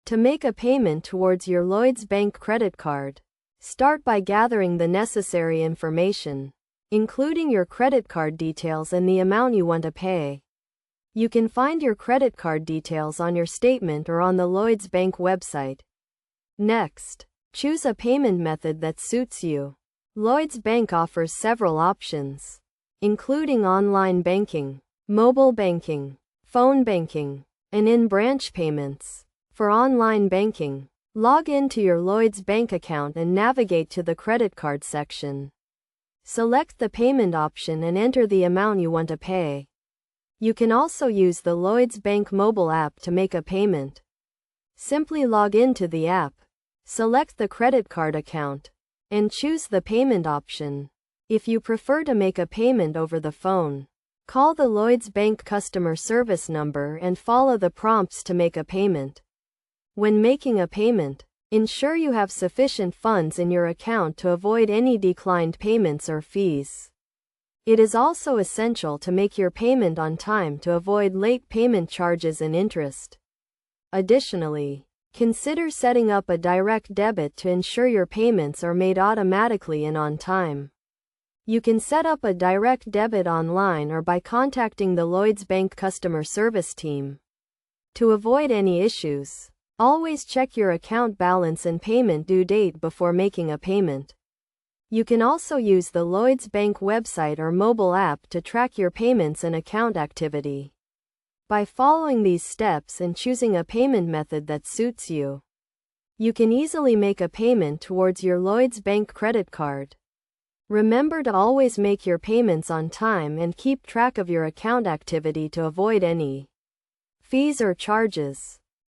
To make a payment towards your Lloyds Bank credit card, start by gathering the necessary information, including your credit card details and the amount you want to pay. You can find your credit card details on your statement or on the Lloyds Bank website. Next, choose a payment method that suits you. Lloyds Bank offers several options, including online banking, mobile banking, phone banking, and in-branch payments. For online banking, log into your Lloyds Bank account and navigate to the credit card section. Select the payment option and enter the amount you want to pay. You can also use the Lloyds Bank mobile app to make a payment. Simply log into the app, select the credit card account, and choose the payment option. If you prefer to make a payment over the phone, call the Lloyds Bank customer service number and follow the prompts to make a payment. When making a payment, ensure you have sufficient funds in your account to avoid any declined payments or fees. It is also essential to make your payment on time to avoid late payment charges and interest. Additionally, consider setting up a direct debit to ensure your payments are made automatically and on time. You can set up a direct debit online or by contacting the Lloyds Bank customer service team. To avoid any issues, always check your account balance and payment due date before making a payment. You can also use the Lloyds Bank website or mobile app to track your payments and account activity. By following these steps and choosing a payment method that suits you, you can easily make a payment towards your Lloyds Bank credit card. Remember to always make your payments on time and keep track of your account activity to avoid any fees or charges.